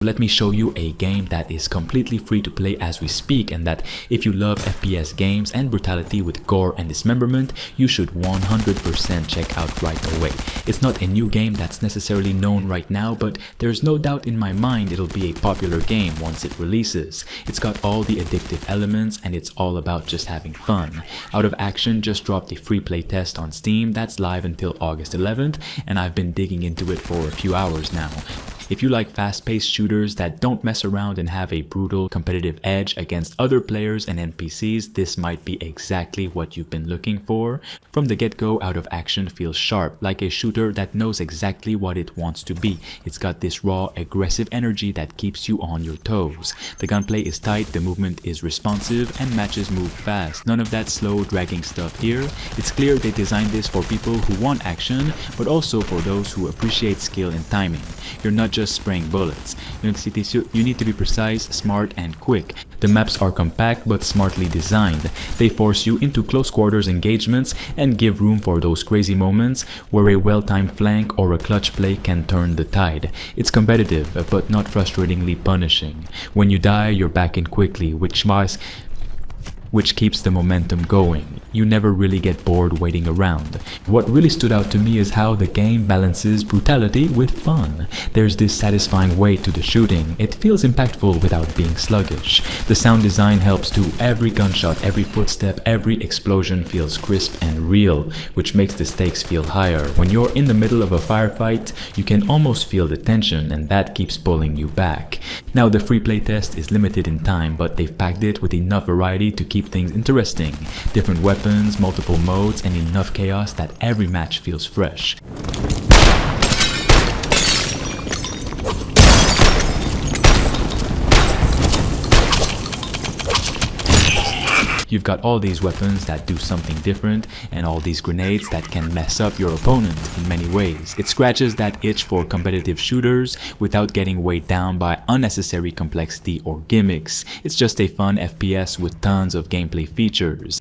let me show you a game that is completely free to play as we speak, and that if you love FPS games and brutality with gore and dismemberment, you should 100% check out right away. It's not a new game that's necessarily known right now, but there's no doubt in my mind it'll be a popular game once it releases. It's got all the addictive elements and it's all about just having fun. Out of Action just dropped a free playtest on Steam that's live until August 11th, and I've been digging into it for a few hours now. If you like fast-paced shooters that don't mess around and have a brutal competitive edge against other players and NPCs, this might be exactly what you've been looking for. From the get-go, Out of Action feels sharp, like a shooter that knows exactly what it wants to be. It's got this raw, aggressive energy that keeps you on your toes. The gunplay is tight, the movement is responsive, and matches move fast. None of that slow, dragging stuff here. It's clear they designed this for people who want action, but also for those who appreciate skill and timing. You're not just spraying bullets. You need to be precise, smart, and quick. The maps are compact but smartly designed. They force you into close quarters engagements and give room for those crazy moments where a well-timed flank or a clutch play can turn the tide. It's competitive but not frustratingly punishing. When you die, you're back in quickly, which keeps the momentum going. You never really get bored waiting around. What really stood out to me is how the game balances brutality with fun. There's this satisfying weight to the shooting. It feels impactful without being sluggish. The sound design helps too. Every gunshot, every footstep, every explosion feels crisp and real, which makes the stakes feel higher. When you're in the middle of a firefight, you can almost feel the tension, and that keeps pulling you back. Now, the free playtest is limited in time, but they've packed it with enough variety to keep things interesting. Different weapons, multiple modes, and enough chaos that every match feels fresh. You've got all these weapons that do something different, and all these grenades that can mess up your opponent in many ways. It scratches that itch for competitive shooters without getting weighed down by unnecessary complexity or gimmicks. It's just a fun FPS with tons of gameplay features.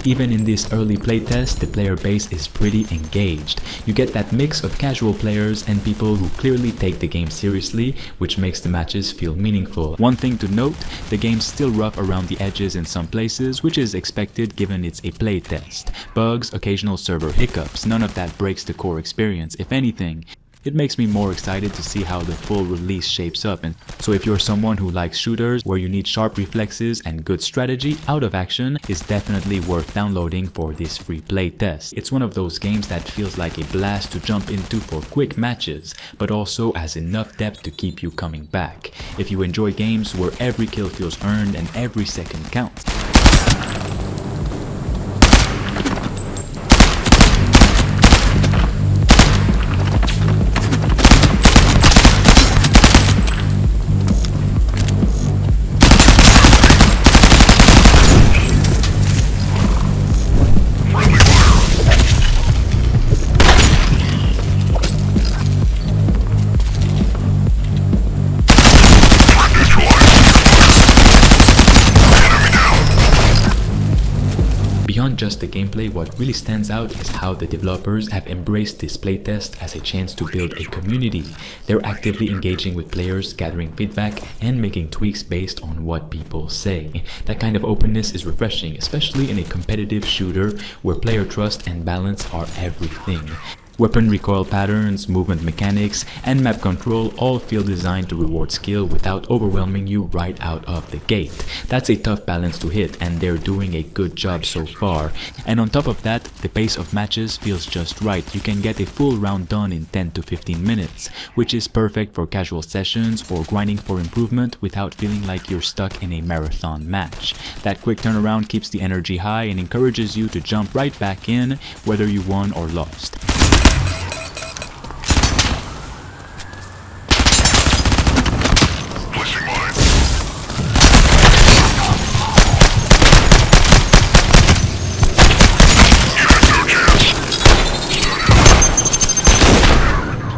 Even in this early playtest, the player base is pretty engaged. You get that mix of casual players and people who clearly take the game seriously, which makes the matches feel meaningful. One thing to note, the game's still rough around the edges in some places, which is expected given it's a playtest. Bugs, occasional server hiccups, none of that breaks the core experience. If anything, it makes me more excited to see how the full release shapes up. And so if you're someone who likes shooters where you need sharp reflexes and good strategy, Out of Action is definitely worth downloading for this free play test. It's one of those games that feels like a blast to jump into for quick matches, but also has enough depth to keep you coming back. If you enjoy games where every kill feels earned and every second counts, beyond just the gameplay, what really stands out is how the developers have embraced this playtest as a chance to build a community. They're actively engaging with players, gathering feedback, and making tweaks based on what people say. That kind of openness is refreshing, especially in a competitive shooter where player trust and balance are everything. Weapon recoil patterns, movement mechanics, and map control all feel designed to reward skill without overwhelming you right out of the gate. That's a tough balance to hit, and they're doing a good job so far. And on top of that, the pace of matches feels just right. You can get a full round done in 10 to 15 minutes, which is perfect for casual sessions or grinding for improvement without feeling like you're stuck in a marathon match. That quick turnaround keeps the energy high and encourages you to jump right back in, whether you won or lost.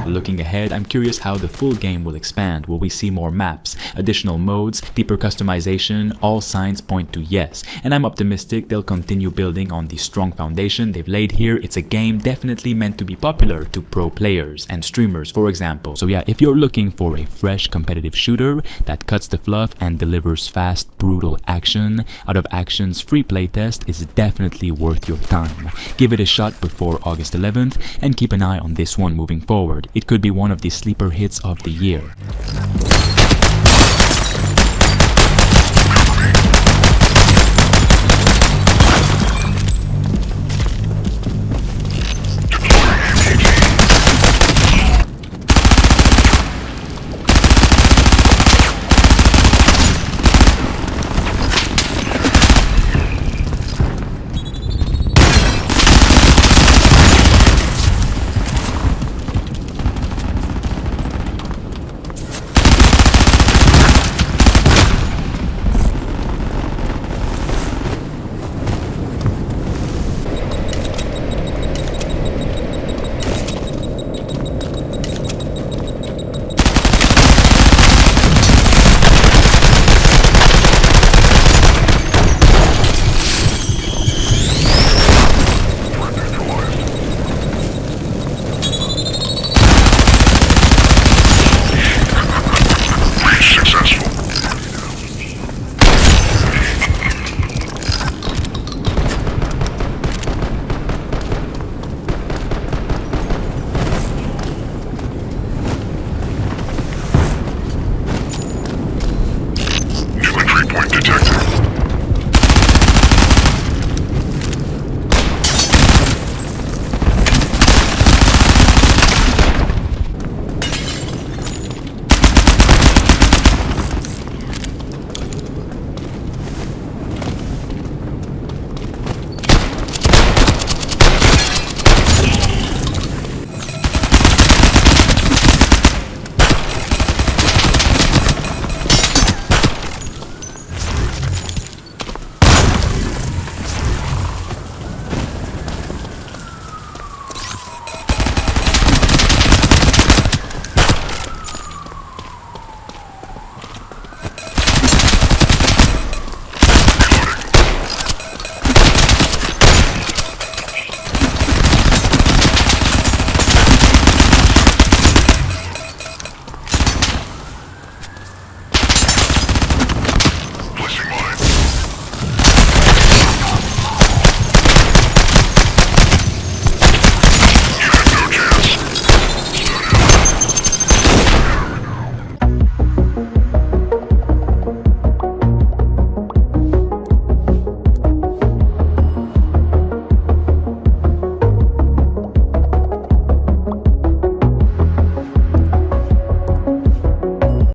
Looking ahead, I'm curious how the full game will expand. Will we see more maps, additional modes, deeper customization? All signs point to yes, and I'm optimistic they'll continue building on the strong foundation they've laid here. It's a game definitely meant to be popular to pro players and streamers, for example. So yeah, if you're looking for a fresh competitive shooter that cuts the fluff and delivers fast, brutal action, Out of Action's free playtest is definitely worth your time. Give it a shot before August 11th and keep an eye on this one moving forward. It could be one of the sleeper hits of the year.